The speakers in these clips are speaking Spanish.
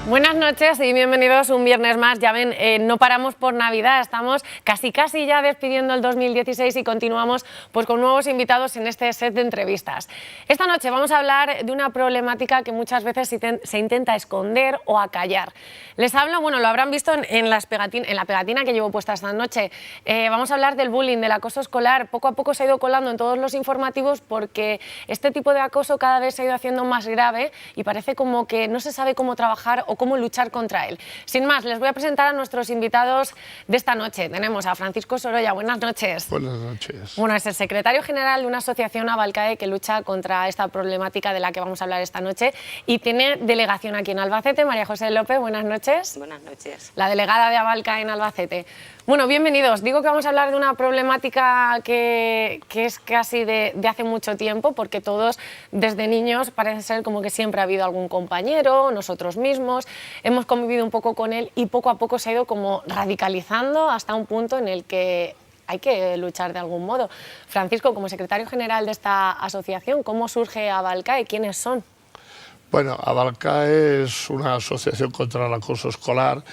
Buenas noches y bienvenidos un viernes más. Ya ven, no paramos por Navidad, estamos casi ya despidiendo el 2016 y continuamos pues con nuevos invitados en este set de entrevistas. Esta noche vamos a hablar de una problemática que muchas veces se intenta esconder o acallar. Les hablo, bueno, lo habrán visto en la pegatina que llevo puesta esta noche. Vamos a hablar del bullying, del acoso escolar. Poco a poco se ha ido colando en todos los informativos porque este tipo de acoso cada vez se ha ido haciendo más grave y parece como que no se sabe cómo trabajar o cómo luchar contra él. Sin más, les voy a presentar a nuestros invitados de esta noche. Tenemos a Francisco Sorolla. Buenas noches. Buenas noches. Bueno, es el secretario general de una asociación Abalcae que lucha contra esta problemática de la que vamos a hablar esta noche y tiene delegación aquí en Albacete. María José López, buenas noches. Buenas noches. La delegada de Abalcae en Albacete. Bueno, bienvenidos. Digo que vamos a hablar de una problemática que es casi de hace mucho tiempo, porque todos desde niños parece ser como que siempre ha habido algún compañero, nosotros mismos, hemos convivido un poco con él y poco a poco se ha ido como radicalizando hasta un punto en el que hay que luchar de algún modo. Francisco, como secretario general de esta asociación, ¿cómo surge Abalcae? ¿Quiénes son? Bueno, Abalcae es una asociación contra el acoso escolar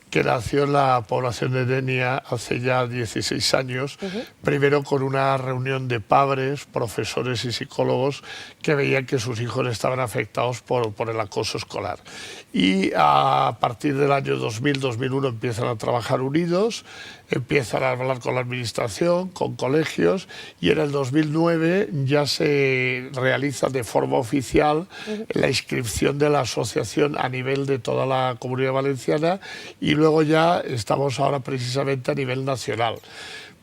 que nació en la población de Denia hace ya 16 años, primero con una reunión de padres, profesores y psicólogos que veían que sus hijos estaban afectados por el acoso escolar. Y a partir del año 2000-2001 empiezan a trabajar unidos, empiezan a hablar con la administración, con colegios, y en el 2009 ya se realiza de forma oficial la inscripción de la asociación a nivel de toda la Comunidad Valenciana, y luego ya estamos ahora precisamente a nivel nacional.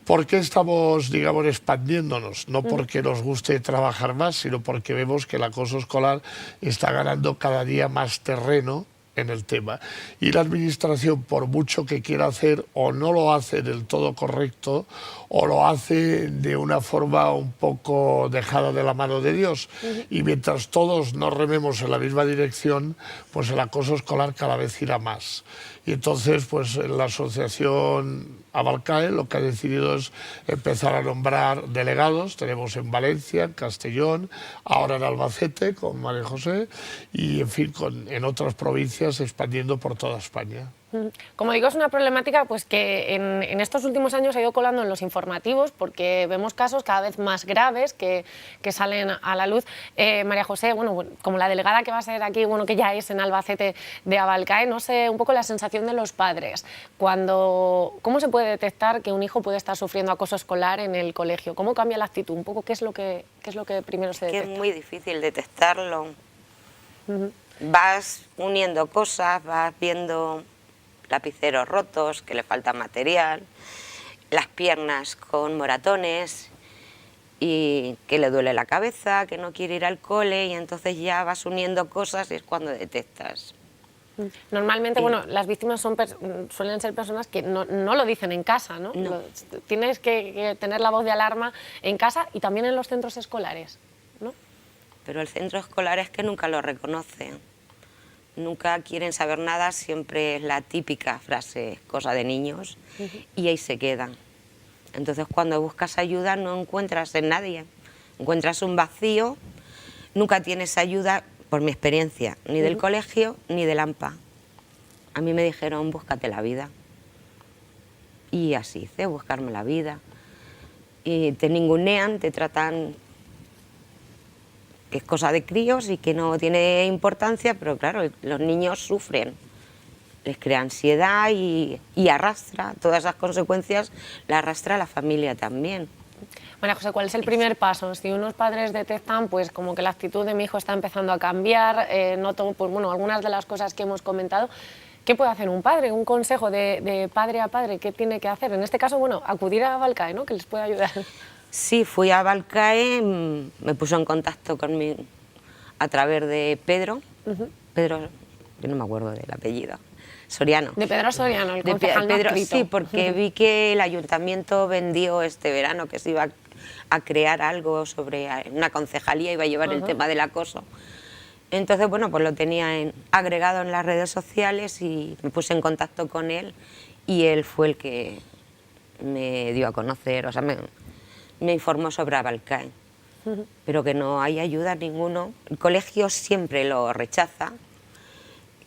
¿Por qué estamos, digamos, expandiéndonos? No porque nos guste trabajar más, sino porque vemos que el acoso escolar está ganando cada día más terreno en el tema. Y la administración, por mucho que quiera hacer, o no lo hace del todo correcto, o lo hace de una forma un poco dejada de la mano de Dios. Y mientras todos no rememos en la misma dirección, pues el acoso escolar cada vez irá más. Y entonces, pues la asociación Abalcae lo que ha decidido es empezar a nombrar delegados. Tenemos en Valencia, en Castellón, ahora en Albacete con María José y, en fin, en otras provincias expandiendo por toda España. Como digo, es una problemática pues, que en estos últimos años ha ido colando en los informativos porque vemos casos cada vez más graves que salen a la luz. María José, bueno, como la delegada que va a ser aquí, bueno, que ya es en Albacete de Abalcae, no sé, un poco la sensación de los padres. ¿Cómo se puede detectar que un hijo puede estar sufriendo acoso escolar en el colegio? ¿Cómo cambia la actitud? Un poco, ¿qué es lo que primero se detecta? Que es muy difícil detectarlo. Vas uniendo cosas, vas viendo lapiceros rotos, que le falta material, las piernas con moratones y que le duele la cabeza, que no quiere ir al cole, y entonces ya vas uniendo cosas y es cuando detectas. Normalmente, bueno, las víctimas suelen ser personas que no lo dicen en casa, ¿no? Tienes que tener la voz de alarma en casa y también en los centros escolares, ¿no? Pero el centro escolar es que nunca lo reconoce. Nunca quieren saber nada, siempre es la típica frase, cosa de niños, y ahí se quedan. Entonces cuando buscas ayuda no encuentras en nadie, encuentras un vacío, nunca tienes ayuda, por mi experiencia, ni del colegio ni del AMPA. A mí me dijeron, búscate la vida. Y así hice, buscarme la vida. Y te ningunean, te tratan que es cosa de críos y que no tiene importancia, pero claro, los niños sufren, les crea ansiedad y arrastra, todas esas consecuencias las arrastra la familia también. María José, ¿cuál es el primer paso? Si unos padres detectan pues como que la actitud de mi hijo está empezando a cambiar, noto pues, bueno, algunas de las cosas que hemos comentado, ¿qué puede hacer un padre? Un consejo de padre a padre, ¿qué tiene que hacer? En este caso, bueno, acudir a Abalcae, ¿no? Que les puede ayudar. Sí, fui a Abalcae, me puso en contacto conmigo a través de Pedro, Pedro, yo no me acuerdo del apellido, Soriano. De Pedro Soriano, el concejal no adscrito. Sí, porque vi que el ayuntamiento vendió este verano que se iba a crear algo sobre una concejalía, iba a llevar el tema del acoso. Entonces, bueno, pues lo tenía agregado en las redes sociales y me puse en contacto con él y él fue el que me dio a conocer, o sea, me informó sobre Abalcae, pero que no hay ayuda ninguno. El colegio siempre lo rechaza,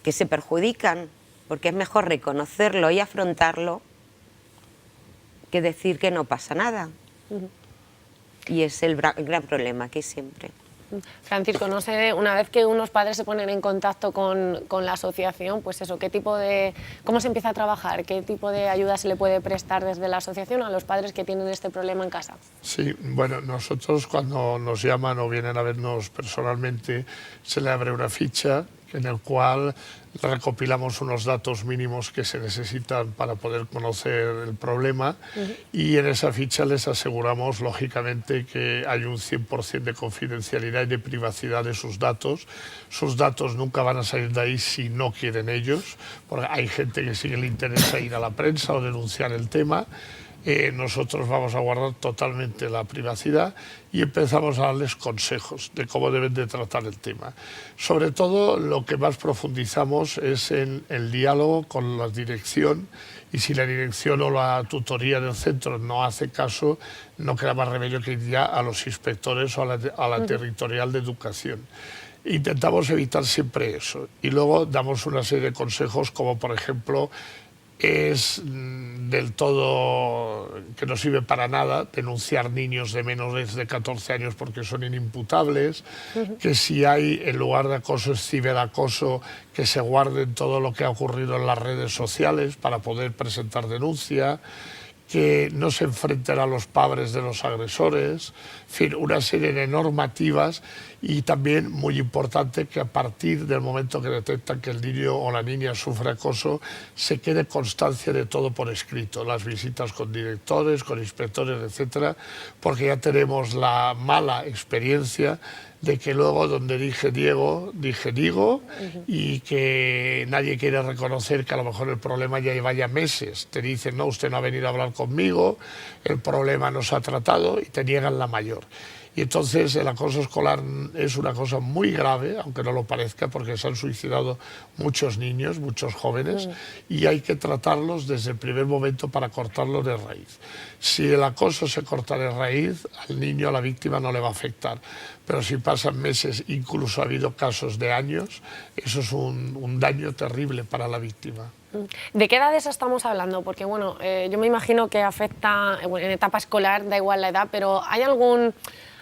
que se perjudican, porque es mejor reconocerlo y afrontarlo que decir que no pasa nada. Y es el gran problema que hay siempre. Francisco, no sé, una vez que unos padres se ponen en contacto con la asociación, pues eso, ¿cómo se empieza a trabajar? ¿Qué tipo de ayuda se le puede prestar desde la asociación a los padres que tienen este problema en casa? Sí, bueno, nosotros cuando nos llaman o vienen a vernos personalmente, se le abre una ficha en el cual recopilamos unos datos mínimos que se necesitan para poder conocer el problema y en esa ficha les aseguramos, lógicamente, que hay un 100% de confidencialidad y de privacidad de sus datos. Sus datos nunca van a salir de ahí si no quieren ellos, porque hay gente que sí que le interesa ir a la prensa o denunciar el tema. Nosotros vamos a guardar totalmente la privacidad y empezamos a darles consejos de cómo deben de tratar el tema. Sobre todo lo que más profundizamos es en el diálogo con la dirección y si la dirección o la tutoría del centro no hace caso, no queda más remedio que ir ya a los inspectores o a la territorial de educación. Intentamos evitar siempre eso y luego damos una serie de consejos como por ejemplo es del todo que no sirve para nada denunciar niños de menores de 14 años porque son inimputables, que si hay en lugar de acoso es ciberacoso, que se guarden todo lo que ha ocurrido en las redes sociales para poder presentar denuncia, que no se enfrenten a los padres de los agresores, en fin, una serie de normativas y también muy importante que a partir del momento que detectan que el niño o la niña sufre acoso se quede constancia de todo por escrito, las visitas con directores, con inspectores, etcétera, porque ya tenemos la mala experiencia de que luego donde dije Diego, dije Diego y que nadie quiere reconocer que a lo mejor el problema ya vaya meses. Te dicen, no, usted no ha venido a hablar conmigo, el problema no se ha tratado y te niegan la mayor. Y entonces el acoso escolar es una cosa muy grave, aunque no lo parezca, porque se han suicidado muchos niños, muchos jóvenes, y hay que tratarlos desde el primer momento para cortarlo de raíz. Si el acoso se corta de raíz, al niño, a la víctima, no le va a afectar. Pero si pasan meses, incluso ha habido casos de años, eso es un daño terrible para la víctima. ¿De qué edades estamos hablando? Porque bueno, yo me imagino que afecta en etapa escolar, da igual la edad, pero ¿hay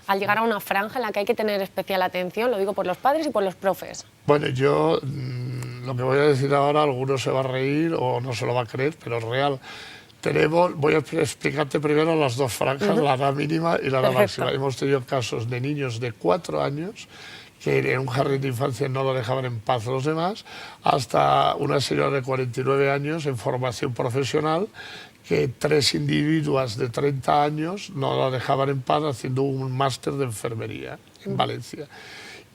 al llegar a una franja en la que hay que tener especial atención? Lo digo por los padres y por los profes. Bueno, yo lo que voy a decir ahora, alguno se va a reír o no se lo va a creer, pero es real. Voy a explicarte primero las dos franjas, la edad mínima y la edad máxima. Hemos tenido casos de niños de 4 años que en un jardín de infancia no lo dejaban en paz los demás, hasta una señora de 49 años en formación profesional que 3 individuas de 30 años no la dejaban en paz haciendo un máster de enfermería en Valencia.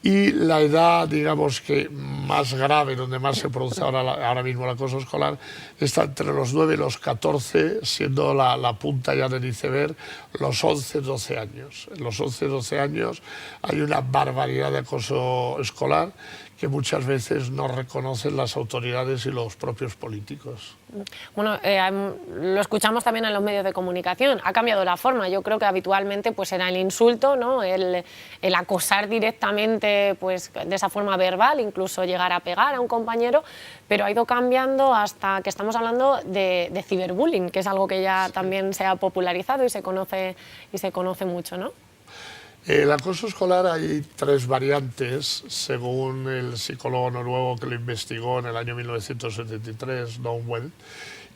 Y la edad, digamos que más grave, donde más se produce ahora mismo el acoso escolar, está entre los 9 y los 14, siendo la punta ya del iceberg los 11-12 años. En los 11-12 años hay una barbaridad de acoso escolar que muchas veces no reconocen las autoridades y los propios políticos. Bueno, lo escuchamos también en los medios de comunicación. Ha cambiado la forma. Yo creo que habitualmente pues era el insulto, ¿no? el acosar directamente pues, de esa forma verbal, incluso llegar a pegar a un compañero, pero ha ido cambiando hasta que estamos hablando de ciberbullying, que es algo que ya también se ha popularizado y se conoce mucho, ¿no? El acoso escolar hay 3 variantes, según el psicólogo noruego que lo investigó en el año 1973, Downwell.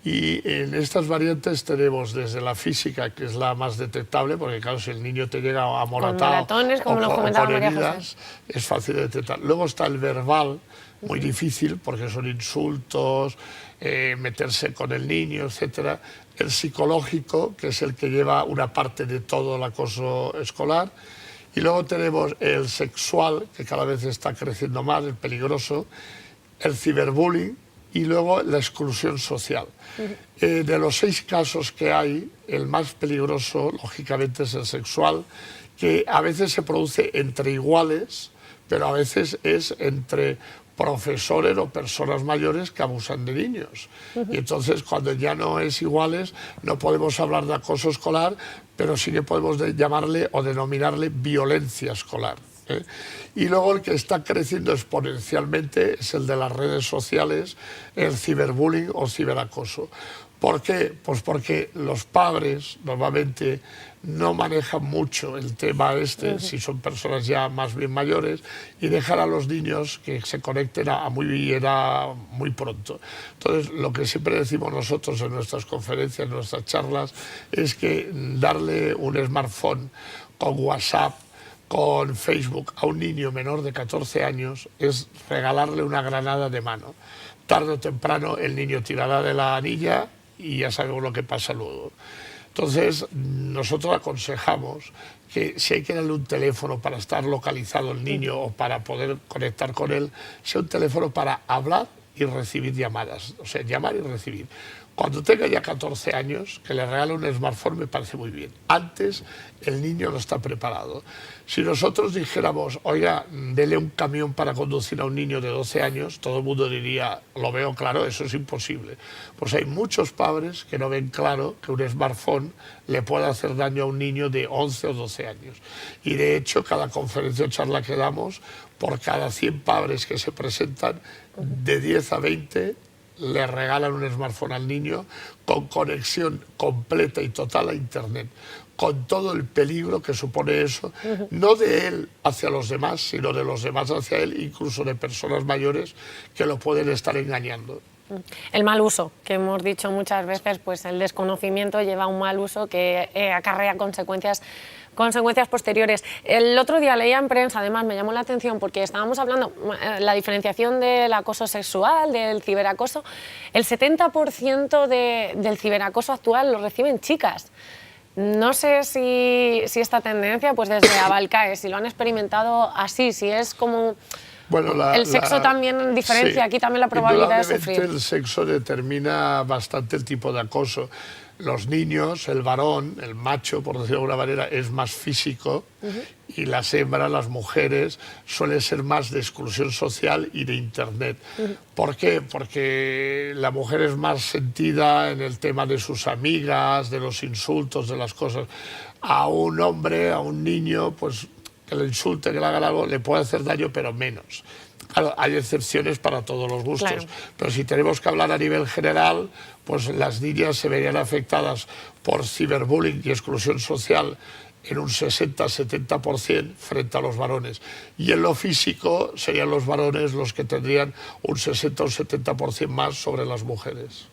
Y en estas variantes tenemos desde la física, que es la más detectable, porque claro, si el niño te llega amoratado o con heridas, es fácil de detectar. Luego está el verbal, muy difícil, porque son insultos, meterse con el niño, etc. El psicológico, que es el que lleva una parte de todo el acoso escolar. Y luego tenemos el sexual, que cada vez está creciendo más, el peligroso, el ciberbullying y luego la exclusión social. De los 6 casos que hay, el más peligroso, lógicamente, es el sexual, que a veces se produce entre iguales, pero a veces es entre profesores o personas mayores que abusan de niños. Y entonces, cuando ya no es iguales, no podemos hablar de acoso escolar, pero sí que podemos llamarle o denominarle violencia escolar. ¿eh? Y luego el que está creciendo exponencialmente es el de las redes sociales, el ciberbullying o ciberacoso. ¿Por qué? Pues porque los padres normalmente no manejan mucho el tema si son personas ya más bien mayores, y dejan a los niños que se conecten a muy pronto. Entonces, lo que siempre decimos nosotros en nuestras conferencias, en nuestras charlas, es que darle un smartphone con WhatsApp, con Facebook a un niño menor de 14 años es regalarle una granada de mano. Tarde o temprano el niño tirará de la anilla y ya sabemos lo que pasa luego. Entonces, nosotros aconsejamos que si hay que darle un teléfono para estar localizado el niño o para poder conectar con él, sea un teléfono para hablar y recibir llamadas, o sea, llamar y recibir. Cuando tenga ya 14 años, que le regale un smartphone me parece muy bien. Antes, el niño no está preparado. Si nosotros dijéramos, oiga, dele un camión para conducir a un niño de 12 años, todo el mundo diría, lo veo claro, eso es imposible. Pues hay muchos padres que no ven claro que un smartphone le puede hacer daño a un niño de 11 o 12 años. Y de hecho, cada conferencia o charla que damos, por cada 100 padres que se presentan, de 10 a 20 le regalan un smartphone al niño con conexión completa y total a Internet, con todo el peligro que supone eso, no de él hacia los demás, sino de los demás hacia él, incluso de personas mayores que lo pueden estar engañando. El mal uso, que hemos dicho muchas veces, pues el desconocimiento lleva a un mal uso que acarrea consecuencias posteriores. El otro día leía en prensa, además me llamó la atención porque estábamos hablando la diferenciación del acoso sexual, del ciberacoso. El 70% del ciberacoso actual lo reciben chicas. No sé si esta tendencia, pues desde Abalcae, si lo han experimentado así, si es como... Bueno, el sexo también diferencia, sí, aquí también la probabilidad de sufrir. El sexo determina bastante el tipo de acoso. Los niños, el varón, el macho, por decirlo de alguna manera, es más físico, y las hembras, las mujeres, suelen ser más de exclusión social y de Internet. ¿Por qué? Porque la mujer es más sentida en el tema de sus amigas, de los insultos, de las cosas. A un hombre, a un niño, pues que le insulte, que le hagan algo, le puede hacer daño, pero menos. Claro, hay excepciones para todos los gustos, claro, pero si tenemos que hablar a nivel general, pues las niñas se verían afectadas por ciberbullying y exclusión social en un 60-70% frente a los varones. Y en lo físico serían los varones los que tendrían un 60 o 70% más sobre las mujeres.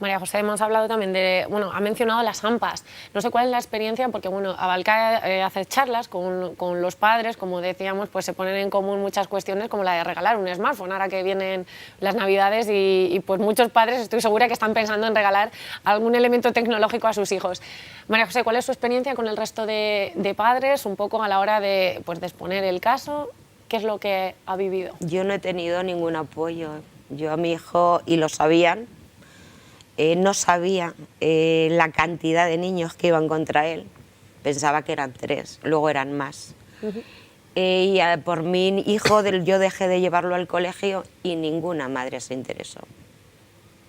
María José, hemos hablado también de, bueno, ha mencionado las AMPAs. No sé cuál es la experiencia, porque bueno, Abalcae hace charlas con los padres, como decíamos, pues se ponen en común muchas cuestiones, como la de regalar un smartphone, ahora que vienen las Navidades y pues muchos padres estoy segura que están pensando en regalar algún elemento tecnológico a sus hijos. María José, ¿cuál es su experiencia con el resto de padres, un poco a la hora de, pues, de exponer el caso? ¿Qué es lo que ha vivido? Yo no he tenido ningún apoyo. Yo a mi hijo, y lo sabían, no sabía la cantidad de niños que iban contra él. Pensaba que eran 3, luego eran más. Y por mi hijo yo dejé de llevarlo al colegio y ninguna madre se interesó.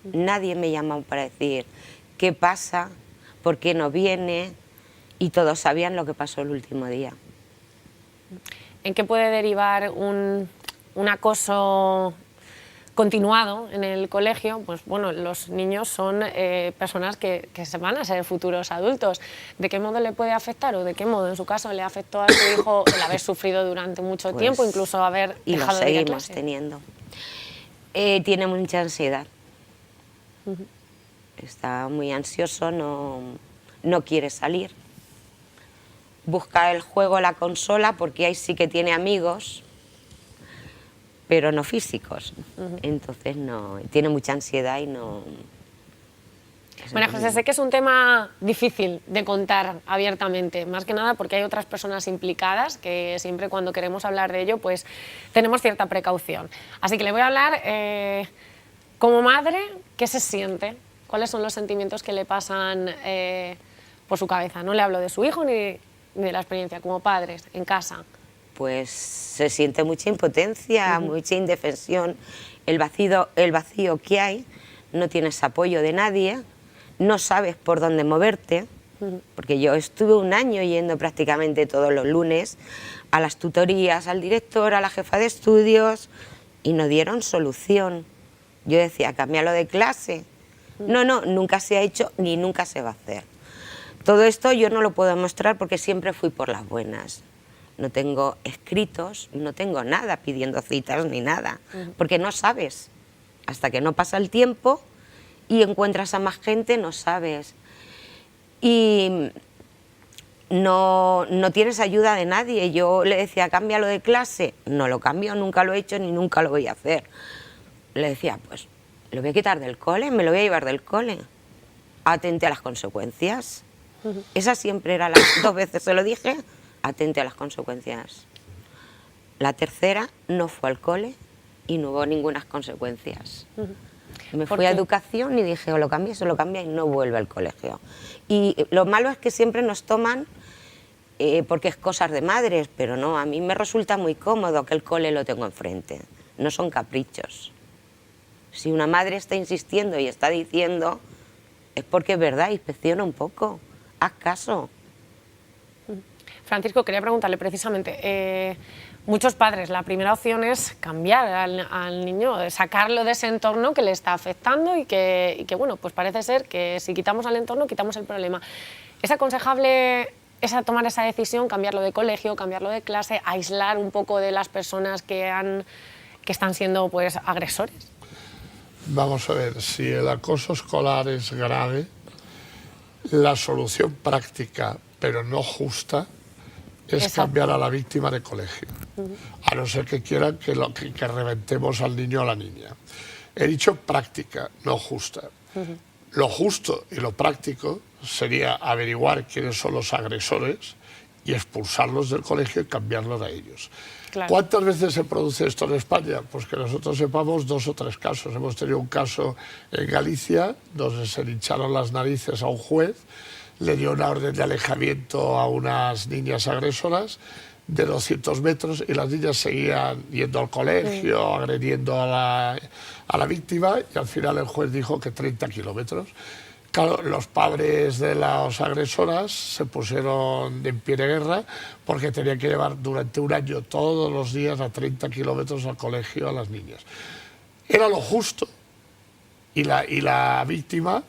Nadie me llamó para decir qué pasa, por qué no viene, y todos sabían lo que pasó el último día. ¿En qué puede derivar un acoso continuado en el colegio? Pues bueno, los niños son personas que se van a ser futuros adultos. ¿De qué modo le puede afectar o de qué modo en su caso le afectó a su hijo el haber sufrido durante mucho tiempo, incluso haber dejado de ir a clase? Y lo seguimos teniendo. Tiene mucha ansiedad. Está muy ansioso, no quiere salir. Busca el juego, la consola, porque ahí sí que tiene amigos, pero no físicos. Entonces no, tiene mucha ansiedad y no... Bueno, José, sé que es un tema difícil de contar abiertamente, más que nada porque hay otras personas implicadas que siempre cuando queremos hablar de ello pues tenemos cierta precaución. Así que le voy a hablar como madre, ¿qué se siente? ¿Cuáles son los sentimientos que le pasan por su cabeza? No le hablo de su hijo ni de la experiencia, como padres, en casa. Pues se siente mucha impotencia, mucha indefensión, el vacío que hay, no tienes apoyo de nadie, no sabes por dónde moverte, porque yo estuve un año yendo prácticamente todos los lunes a las tutorías, al director, a la jefa de estudios, y no dieron solución. Yo decía, cámbialo de clase. No, nunca se ha hecho ni nunca se va a hacer. Todo esto yo no lo puedo mostrar porque siempre fui por las buenas. No tengo escritos, no tengo nada pidiendo citas ni nada, porque no sabes. Hasta que no pasa el tiempo y encuentras a más gente, no sabes. Y no tienes ayuda de nadie. Yo le decía, cámbialo de clase. No lo cambio, nunca lo he hecho ni nunca lo voy a hacer. Le decía, pues lo voy a quitar del cole, me lo voy a llevar del cole. Atente a las consecuencias. Esa siempre era las 2 veces se lo dije, atente a las consecuencias. La tercera no fue al cole y no hubo ninguna consecuencias. Me fui a educación y dije, o lo cambia y no vuelve al colegio. Y lo malo es que siempre nos toman porque es cosas de madres, pero no, a mí me resulta muy cómodo que el cole lo tengo enfrente. No son caprichos. Si una madre está insistiendo y está diciendo, es porque es verdad, inspecciona un poco, haz caso. Francisco, quería preguntarle precisamente, muchos padres, la primera opción es cambiar al niño, sacarlo de ese entorno que le está afectando y que, bueno, pues parece ser que si quitamos al entorno, quitamos el problema. ¿Es aconsejable tomar esa decisión, cambiarlo de colegio, cambiarlo de clase, aislar un poco de las personas que están siendo pues agresores? Vamos a ver, si el acoso escolar es grave, la solución práctica, pero no justa, es cambiar a la víctima de colegio. A no ser que quieran que reventemos al niño o a la niña. He dicho práctica, no justa. Lo justo y lo práctico sería averiguar quiénes son los agresores y expulsarlos del colegio y cambiarlos a ellos. Claro. ¿Cuántas veces se produce esto en España? Pues que nosotros sepamos 2 o 3 casos. Hemos tenido un caso en Galicia donde se le hincharon las narices a un juez, le dio una orden de alejamiento a unas niñas agresoras de 200 metros y las niñas seguían yendo al colegio, agrediendo a la víctima, y al final el juez dijo que 30 kilómetros. Claro, los padres de las agresoras se pusieron en pie de guerra porque tenían que llevar durante un año todos los días a 30 kilómetros al colegio a las niñas. Era lo justo y la víctima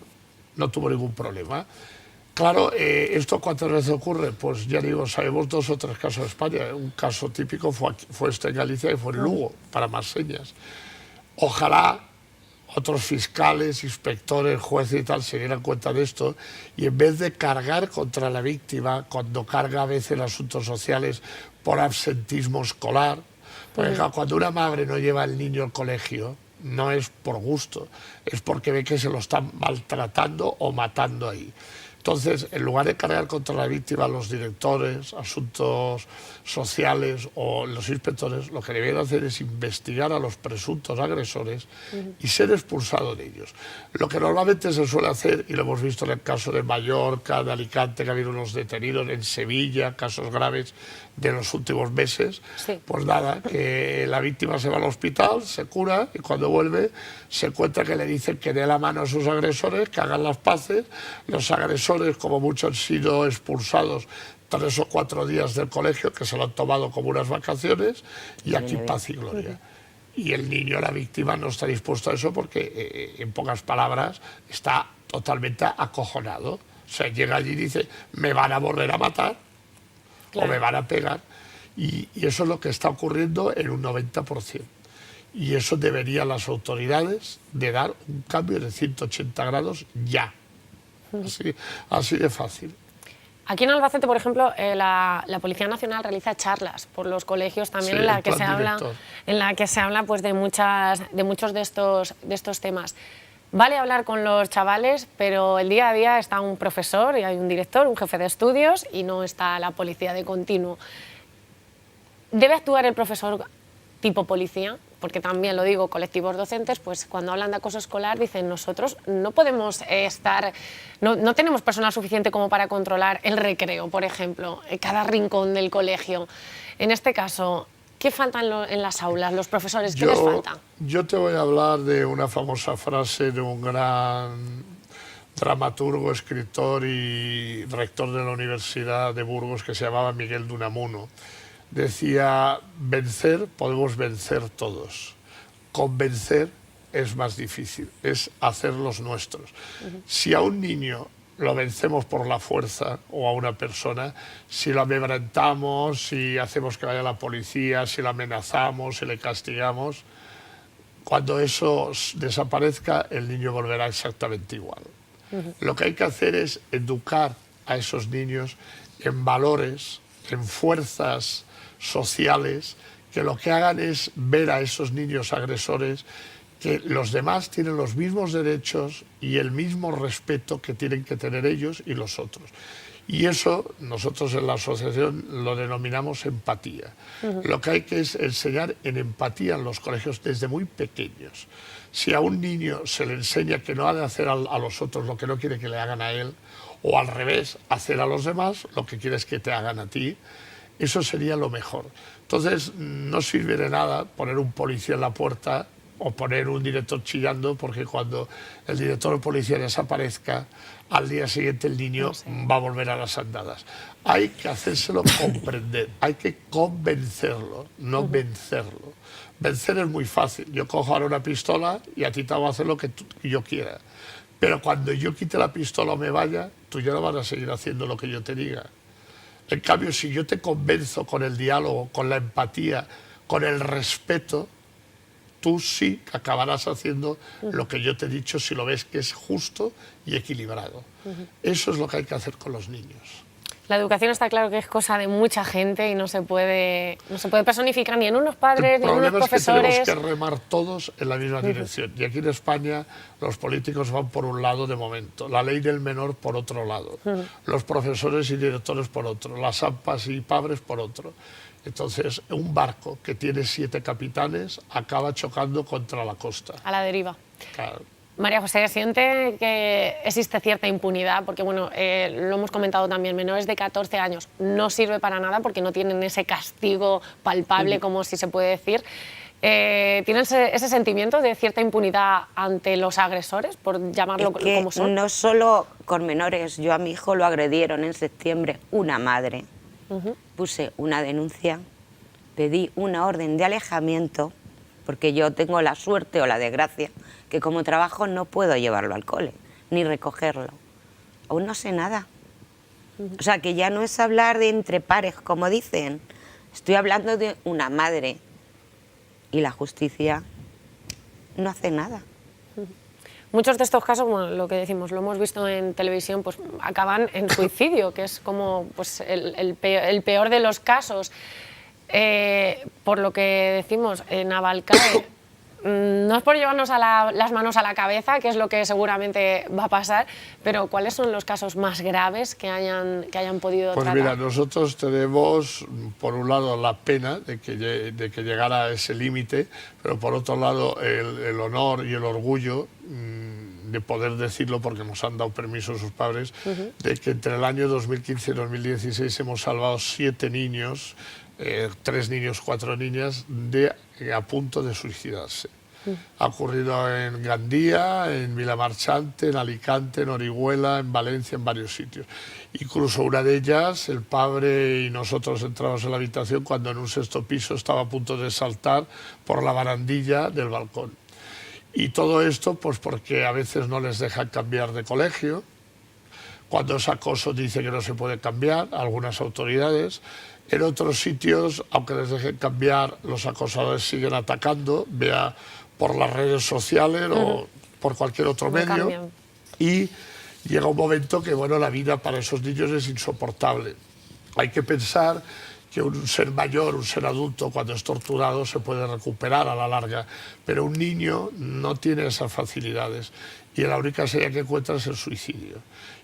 no tuvo ningún problema. Claro, ¿esto cuántas veces ocurre? Pues ya digo, sabemos 2 o 3 casos en España. Un caso típico fue este en Galicia y fue en Lugo, para más señas. Ojalá otros fiscales, inspectores, jueces y tal se dieran cuenta de esto y en vez de cargar contra la víctima, cuando carga a veces asuntos sociales por absentismo escolar, porque claro, cuando una madre no lleva al niño al colegio, no es por gusto, es porque ve que se lo están maltratando o matando ahí. Entonces, en lugar de cargar contra la víctima, los directores, asuntos sociales o los inspectores, lo que debieran hacer es investigar a los presuntos agresores y ser expulsado de ellos. Lo que normalmente se suele hacer, y lo hemos visto en el caso de Mallorca, de Alicante, que ha habido unos detenidos, en Sevilla, casos graves de los últimos meses, pues nada, que la víctima se va al hospital, se cura y cuando vuelve se encuentra que le dicen que dé la mano a sus agresores, que hagan las paces. Los agresores, como muchos, han sido expulsados 3 o 4 días del colegio, que se lo han tomado como unas vacaciones, y aquí paz y gloria. Y el niño, la víctima, no está dispuesto a eso porque, en pocas palabras, está totalmente acojonado. O sea, llega allí y dice, me van a volver a matar, o me van a pegar, y eso es lo que está ocurriendo en un 90%. Y eso deberían las autoridades de dar un cambio de 180 grados ya. Así de fácil. Aquí en Albacete, por ejemplo, la Policía Nacional realiza charlas por los colegios también, en la que se habla pues, de muchos de estos temas. Vale hablar con los chavales, pero el día a día está un profesor y hay un director, un jefe de estudios y no está la policía de continuo. ¿Debe actuar el profesor tipo policía? Porque también lo digo, colectivos docentes, pues cuando hablan de acoso escolar dicen nosotros no podemos no tenemos personal suficiente como para controlar el recreo, por ejemplo, cada rincón del colegio. En este caso, ¿qué falta en las aulas? ¿Los profesores qué les falta? Yo te voy a hablar de una famosa frase de un gran dramaturgo, escritor y rector de la Universidad de Burgos que se llamaba Miguel de Unamuno. decía, vencer podemos vencer todos, convencer es más difícil, es hacerlos nuestros. Si a un niño lo vencemos por la fuerza, o a una persona, si lo amedrentamos, si hacemos que vaya a la policía, si lo amenazamos, si le castigamos, cuando eso desaparezca, el niño volverá exactamente igual. Lo que hay que hacer es educar a esos niños en valores, en fuerzas sociales, que lo que hagan es ver a esos niños agresores que los demás tienen los mismos derechos y el mismo respeto que tienen que tener ellos y los otros. Y eso nosotros en la asociación lo denominamos empatía. Lo que hay que es enseñar en empatía en los colegios desde muy pequeños. Si a un niño se le enseña que no ha de hacer a los otros lo que no quiere que le hagan a él, o al revés, hacer a los demás lo que quieres que te hagan a ti, eso sería lo mejor. Entonces no sirve de nada poner un policía en la puerta o poner un director chillando, porque cuando el director de policía desaparezca, al día siguiente el niño va a volver a las andadas. Hay que hacérselo comprender, hay que convencerlo, no vencerlo. Vencer es muy fácil. Yo cojo ahora una pistola y a ti te hago hacer lo que yo quiera. Pero cuando yo quite la pistola o me vaya, tú ya no vas a seguir haciendo lo que yo te diga. En cambio, si yo te convenzo con el diálogo, con la empatía, con el respeto, tú sí acabarás haciendo lo que yo te he dicho si lo ves que es justo y equilibrado. Eso es lo que hay que hacer con los niños. La educación está claro que es cosa de mucha gente y no se puede personificar ni en unos padres ni en unos profesores. El problema es que tenemos que remar todos en la misma dirección. Y aquí en España los políticos van por un lado de momento, la ley del menor por otro lado, los profesores y directores por otro, las AMPAs y padres por otro. Entonces, un barco que tiene 7 capitanes acaba chocando contra la costa. A la deriva. Claro. María José, ¿siente que existe cierta impunidad? Porque, bueno, lo hemos comentado también, menores de 14 años no sirve para nada porque no tienen ese castigo palpable, como si se puede decir. ¿Tienen ese sentimiento de cierta impunidad ante los agresores, por llamarlo como son? No solo con menores, yo a mi hijo lo agredieron en septiembre, una madre. Puse una denuncia, pedí una orden de alejamiento, porque yo tengo la suerte o la desgracia que como trabajo no puedo llevarlo al cole, ni recogerlo. Aún no sé nada. O sea, que ya no es hablar de entre pares, como dicen. Estoy hablando de una madre y la justicia no hace nada. Muchos de estos casos, bueno, lo que decimos, lo hemos visto en televisión, pues acaban en suicidio, que es como pues, el peor de los casos. Por lo que decimos, en Navalcarnero, no es por llevarnos las manos a la cabeza, que es lo que seguramente va a pasar, pero ¿cuáles son los casos más graves que hayan podido tratar? Pues mira, nosotros tenemos, por un lado, la pena de que llegara a ese límite, pero por otro lado, el honor y el orgullo de poder decirlo, porque nos han dado permiso sus padres, de que entre el año 2015 y 2016 hemos salvado 7 niños, 3 niños, 4 niñas, a punto de suicidarse. Ha ocurrido en Gandía, en Vilamarchante, en Alicante, en Orihuela, en Valencia, en varios sitios. Incluso una de ellas, el padre y nosotros entramos en la habitación cuando en un 6º piso estaba a punto de saltar por la barandilla del balcón. Y todo esto pues porque a veces no les dejan cambiar de colegio. Cuando es acoso dice que no se puede cambiar, algunas autoridades. En otros sitios, aunque les dejen cambiar, los acosadores siguen atacando, vea por las redes sociales o por cualquier otro medio. Y llega un momento que, bueno, la vida para esos niños es insoportable. Hay que pensar que un ser mayor, un ser adulto, cuando es torturado se puede recuperar a la larga, pero un niño no tiene esas facilidades y la única salida que encuentra es el suicidio.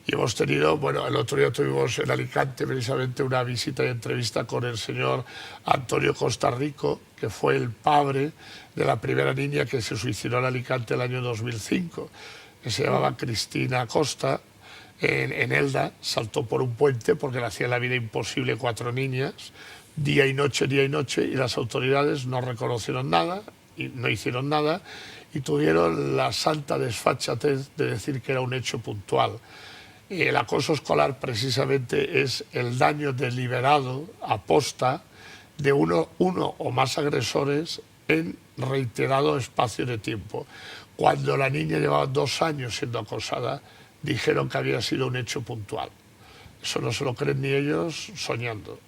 Y hemos tenido, bueno, el otro día tuvimos en Alicante precisamente una visita y entrevista con el señor Antonio Costa Rico, que fue el padre de la primera niña que se suicidó en Alicante el año 2005, que se llamaba Cristina Costa. En Elda saltó por un puente porque le hacía la vida imposible 4 niñas, día y noche, y las autoridades no reconocieron nada, y no hicieron nada, y tuvieron la santa desfachatez de decir que era un hecho puntual. El acoso escolar precisamente es el daño deliberado, aposta, de uno o más agresores en reiterado espacio de tiempo. Cuando la niña llevaba 2 años siendo acosada, dijeron que había sido un hecho puntual. Eso no se lo creen ni ellos soñando.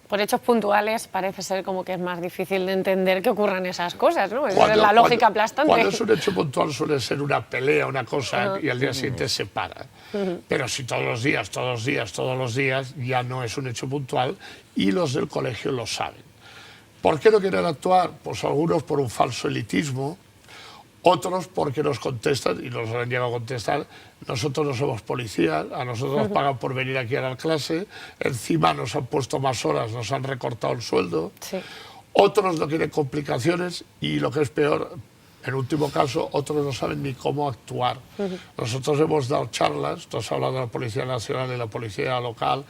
Por hechos puntuales parece ser como que es más difícil de entender que ocurran esas cosas, ¿no? Esa es la lógica aplastante. Cuando es un hecho puntual suele ser una pelea, una cosa, y al día siguiente se para. Pero si todos los días, ya no es un hecho puntual y los del colegio lo saben. ¿Por qué no quieren actuar? Pues algunos por un falso elitismo, otros porque nos contestan, y nos han llegado a contestar, nosotros no somos policías, a nosotros nos pagan por venir aquí a dar clase, encima nos han puesto más horas, nos han recortado el sueldo. Sí. Otros no quieren complicaciones y lo que es peor, en último caso, otros no saben ni cómo actuar. Nosotros hemos dado charlas, tú has hablado de la Policía Nacional y la Policía Local,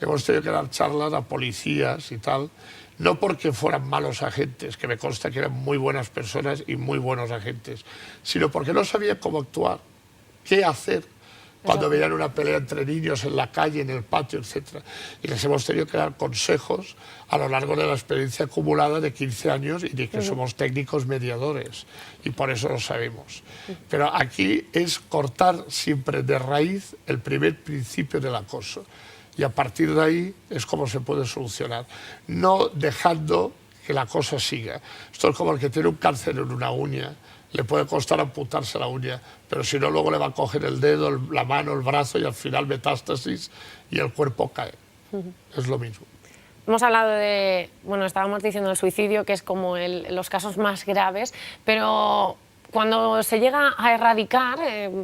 hemos tenido que dar charlas a policías y tal, no porque fueran malos agentes, que me consta que eran muy buenas personas y muy buenos agentes, sino porque no sabían cómo actuar, qué hacer cuando veían una pelea entre niños en la calle, en el patio, etc. Y les hemos tenido que dar consejos a lo largo de la experiencia acumulada de 15 años y de que somos técnicos mediadores, y por eso lo sabemos. Pero aquí es cortar siempre de raíz el primer principio del acoso. Y a partir de ahí es como se puede solucionar, no dejando que la cosa siga. Esto es como el que tiene un cáncer en una uña, le puede costar amputarse la uña, pero si no luego le va a coger el dedo, la mano, el brazo y al final metástasis y el cuerpo cae. Es lo mismo. Hemos hablado de, bueno, estábamos diciendo el suicidio, que es como los casos más graves, pero cuando se llega a erradicar,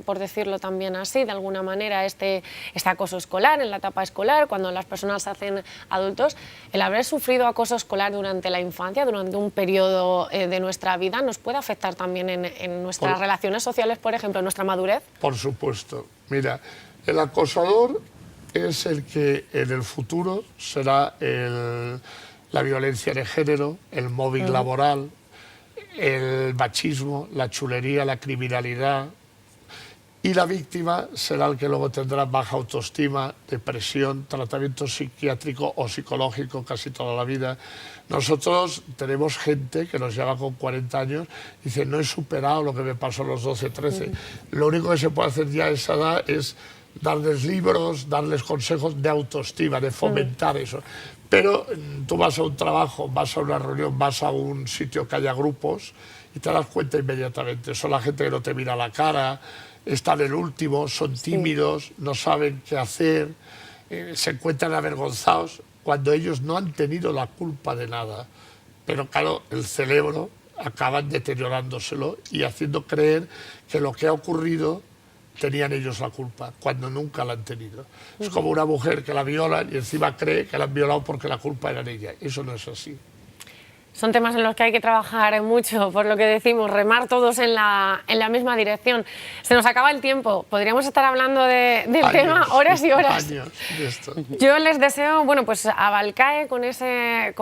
por decirlo también así, de alguna manera, este acoso escolar en la etapa escolar, cuando las personas se hacen adultos, el haber sufrido acoso escolar durante la infancia, durante un periodo de nuestra vida, ¿nos puede afectar también en nuestras relaciones sociales, por ejemplo, en nuestra madurez? Por supuesto. Mira, el acosador es el que en el futuro será la violencia de género, el mobbing laboral, el machismo, la chulería, la criminalidad, y la víctima será el que luego tendrá baja autoestima, depresión, tratamiento psiquiátrico o psicológico casi toda la vida. Nosotros tenemos gente que nos lleva con 40 años y dice, no he superado lo que me pasó a los 12, 13. Lo único que se puede hacer ya a esa edad es darles libros, darles consejos de autoestima, de fomentar eso. Pero tú vas a un trabajo, vas a una reunión, vas a un sitio que haya grupos y te das cuenta inmediatamente. Son la gente que no te mira la cara, están en el último, son tímidos, no saben qué hacer, se encuentran avergonzados cuando ellos no han tenido la culpa de nada. Pero claro, el cerebro acaban deteriorándoselo y haciendo creer que lo que ha ocurrido tenían ellos la culpa, cuando nunca la han tenido. Es como una mujer que la violan y encima cree que la han violado porque la culpa era de ella. Eso no es así. Son temas en los que hay que trabajar mucho, por lo que decimos, remar todos en la misma dirección. Se nos acaba el tiempo, podríamos estar hablando del tema horas y horas. Años de esto. Yo les deseo, bueno, pues a Balcae con ese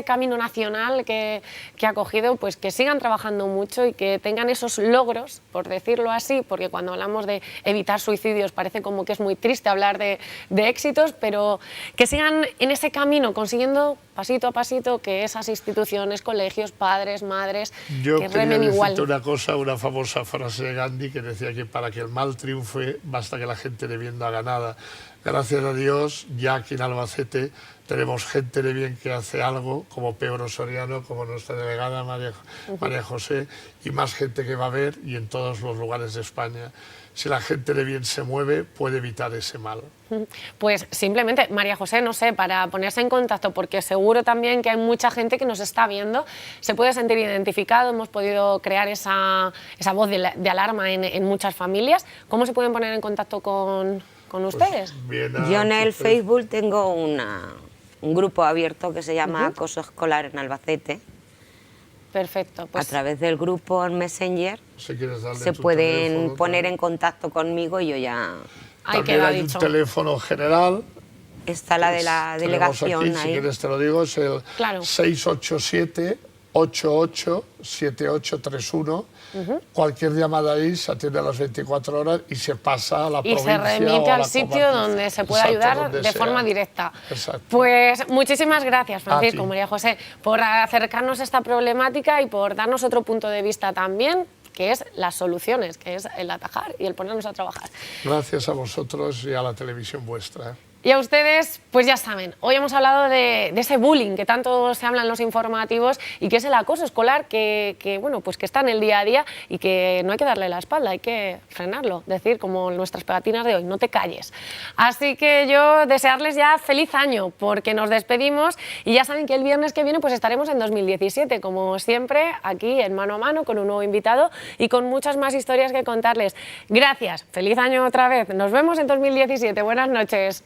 camino nacional que ha cogido, pues que sigan trabajando mucho y que tengan esos logros, por decirlo así, porque cuando hablamos de evitar suicidios parece como que es muy triste hablar de éxitos, pero que sigan en ese camino consiguiendo pasito a pasito que esas instituciones, colegios, padres, madres, que remen igual. Yo quería decirte una cosa, una famosa frase de Gandhi que decía que para que el mal triunfe basta que la gente de bien no haga nada. Gracias a Dios, ya aquí en Albacete tenemos gente de bien que hace algo, como Pedro Soriano, como nuestra delegada María José, y más gente que va a ver y en todos los lugares de España. Si la gente de bien se mueve, puede evitar ese mal. Pues simplemente, María José, no sé, para ponerse en contacto, porque seguro también que hay mucha gente que nos está viendo, se puede sentir identificado, hemos podido crear esa voz de alarma en muchas familias. ¿Cómo se pueden poner en contacto con ustedes? Pues yo en el Facebook tengo un grupo abierto que se llama Acoso Escolar en Albacete. Perfecto. Pues a través del grupo en Messenger se pueden teléfono, poner en contacto conmigo y yo ya... También hay un teléfono general. Está la de la delegación aquí, ahí. Si quieres te lo digo, es el 687-887831. cualquier llamada ahí se atiende a las 24 horas y se pasa a la y provincia. se remite o a al la sitio comarca. donde se puede Exacto, ayudar donde de sea. forma directa. Exacto. Pues muchísimas gracias, Francisco, ti. María José, por acercarnos a esta problemática y por darnos otro punto de vista también, que es las soluciones, que es el atajar y el ponernos a trabajar. Gracias a vosotros y a la televisión vuestra. Y a ustedes, pues ya saben, hoy hemos hablado de ese bullying que tanto se habla en los informativos y que es el acoso escolar bueno, pues que está en el día a día y que no hay que darle la espalda, hay que frenarlo, decir como nuestras pegatinas de hoy, no te calles. Así que yo desearles ya feliz año, porque nos despedimos y ya saben que el viernes que viene pues estaremos en 2017, como siempre, aquí en Mano a Mano con un nuevo invitado y con muchas más historias que contarles. Gracias, feliz año otra vez, nos vemos en 2017, buenas noches.